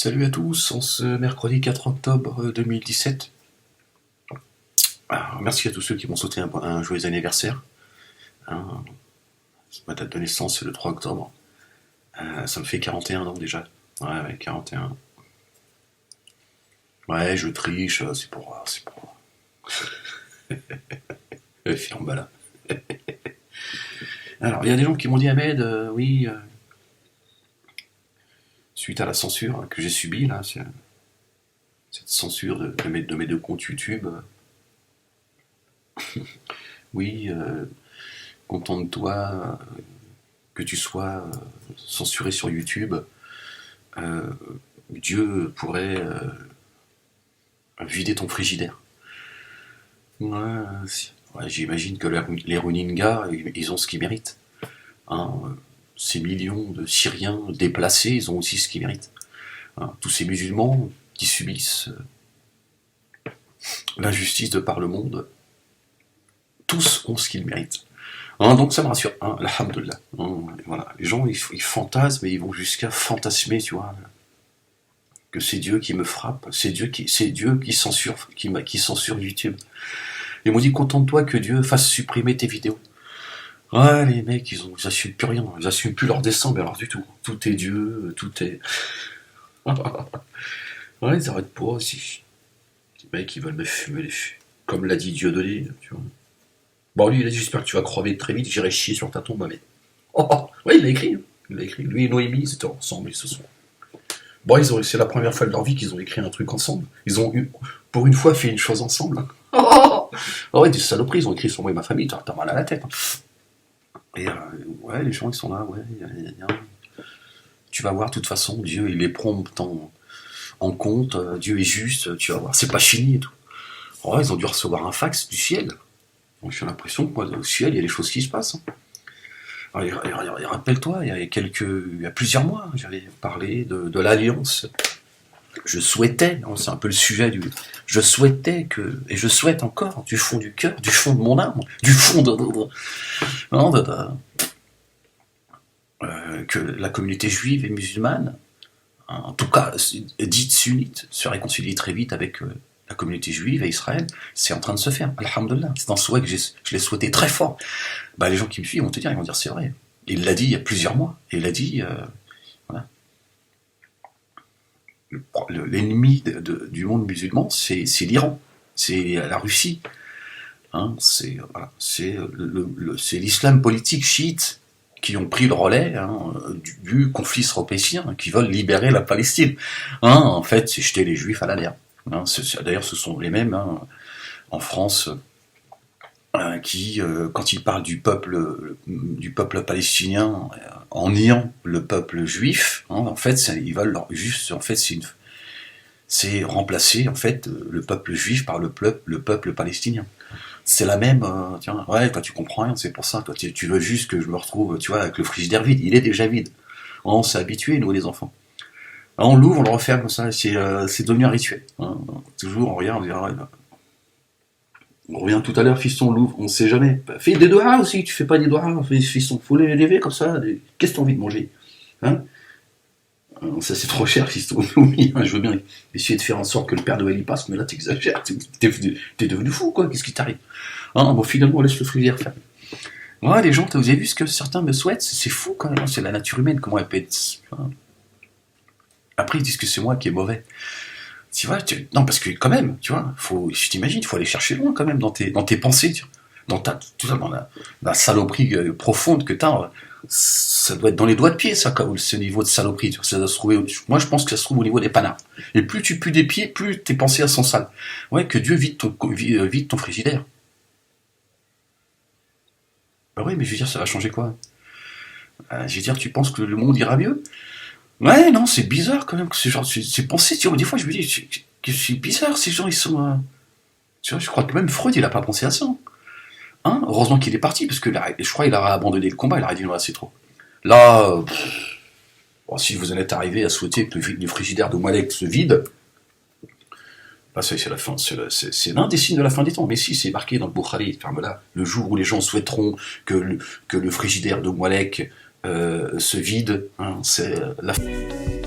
Salut à tous, en ce mercredi 4 octobre 2017. Alors, merci à tous ceux qui m'ont souhaité un joyeux anniversaire. Hein, ma date de naissance c'est le 3 octobre. Ça me fait 41 ans déjà. Ouais, 41. Ouais, je triche, c'est pour... Ferme là. Alors, il y a des gens qui m'ont dit, Ahmed, oui, suite à la censure que j'ai subie, là, cette censure de mes deux comptes YouTube, oui, contente-toi que tu sois censuré sur YouTube. Euh, Dieu pourrait vider ton frigidaire. Ouais, ouais, j'imagine que les Rohingyas, ils ont ce qu'ils méritent. Hein, ces millions de Syriens déplacés, ils ont aussi ce qu'ils méritent. Hein, tous ces musulmans qui subissent l'injustice de par le monde, tous ont ce qu'ils méritent. Hein, donc ça me rassure, hein, alhamdoulilah. Hein, voilà. Les gens, ils fantasment et ils vont jusqu'à fantasmer, tu vois, que c'est Dieu qui me frappe, c'est Dieu qui censure YouTube. Ils m'ont dit, contente-toi que Dieu fasse supprimer tes vidéos. Ouais, les mecs, ils assument plus rien, ils assument plus leur descente, mais alors du tout. Tout est Dieu, tout est... Ouais, ils arrêtent pas aussi. Les mecs, ils veulent me fumer les fûts. Comme l'a dit Dieudonné, tu vois. Bon, lui, il a dit, j'espère que tu vas crever très vite, j'irai chier sur ta tombe, mais... Oh, ouais, il l'a écrit. Il l'a écrit. Lui et Noémie, ils étaient ensemble, ils se sont... Bon, c'est la première fois de leur vie qu'ils ont écrit un truc ensemble. Ils ont eu, pour une fois, fait une chose ensemble. Oh ouais, des saloperies, ils ont écrit sur moi et ma famille, t'as mal à la tête. Et ouais, les gens, ils sont là, ouais, tu vas voir, de toute façon, Dieu, il est prompt en compte, Dieu est juste, tu vas voir, c'est pas fini et tout. Oh, ils ont dû recevoir un fax du ciel. Donc j'ai l'impression que, moi, au ciel, il y a des choses qui se passent. Alors, rappelle-toi, il y a plusieurs mois, j'avais parlé de l'alliance. Je souhaitais, c'est un peu le sujet je souhaitais que, et je souhaite encore, du fond du cœur, du fond de mon âme, du fond que la communauté juive et musulmane, en tout cas dite sunnite, se réconcilie très vite avec la communauté juive et Israël. C'est en train de se faire, alhamdoulilah. C'est un souhait que je l'ai souhaité très fort. Bah, les gens qui me suivent vont te dire, ils vont dire c'est vrai. Il l'a dit il y a plusieurs mois, et il a dit, voilà. L'ennemi du monde musulman, c'est l'Iran, c'est la Russie, hein, c'est l'islam politique chiite qui ont pris le relais, hein, du conflit israélo-palestinien, qui veulent libérer la Palestine. Hein, en fait, c'est jeter les Juifs à la mer. Hein, d'ailleurs, ce sont les mêmes, hein, en France, qui, quand ils parlent du peuple palestinien, en niant le peuple juif, hein, en fait, ils veulent juste, en fait, c'est remplacer, en fait, le peuple juif par le peuple palestinien. C'est la même, tiens, ouais, toi tu comprends rien, c'est pour ça, toi tu veux juste que je me retrouve, tu vois, avec le frigidaire vide, il est déjà vide. On s'est habitué, nous les enfants. On l'ouvre, on le referme comme ça, c'est devenu un rituel. Hein. Toujours, on regarde, on dirait, on revient tout à l'heure, fiston, l'ouvre, on sait jamais. Fais des doigts aussi, tu fais pas des doigts, fiston, faut les lever comme ça, qu'est-ce que t'as envie de manger, hein? Ça c'est trop cher, fiston, oui, hein, je veux bien essayer de faire en sorte que le Père Noël y passe, mais là t'exagères, t'es devenu fou, quoi, qu'est-ce qui t'arrive? Hein, bon, finalement, on laisse le frigidaire faire. Ouais, les gens, vous avez vu ce que certains me souhaitent? C'est fou, quand même, c'est la nature humaine, comment elle peut être... Hein. Après, ils disent que c'est moi qui est mauvais. Tu vois, non, parce que quand même, tu vois, je t'imagine, il faut aller chercher loin, quand même, dans tes pensées, tu vois, dans la saloperie profonde que t'as. Ça doit être dans les doigts de pied, ça, ce niveau de saloperie. Ça doit se trouver, moi, je pense que ça se trouve au niveau des panards. Et plus tu pues des pieds, plus tes pensées sont sales. Ouais, que Dieu vide ton frigidaire. Bah oui, mais je veux dire, ça va changer quoi? Je veux dire, tu penses que le monde ira mieux? Ouais, non, c'est bizarre quand même que ces gens, ces pensées, tu vois, des fois je me dis que c'est bizarre, ces gens, ils sont... tu vois, je crois que même Freud, il a pas pensé à ça. Hein, heureusement qu'il est parti, parce que je crois qu'il aurait abandonné le combat, il aurait dit non, là, c'est trop. Là, bon, si vous en êtes arrivé à souhaiter que le frigidaire de Moalek se vide, là, c'est la fin, c'est l'un des signes de la fin des temps. Mais si, c'est marqué dans le Bukhari, ferme-là, le jour où les gens souhaiteront que le frigidaire de Moalek se vide, hein, c'est la fin.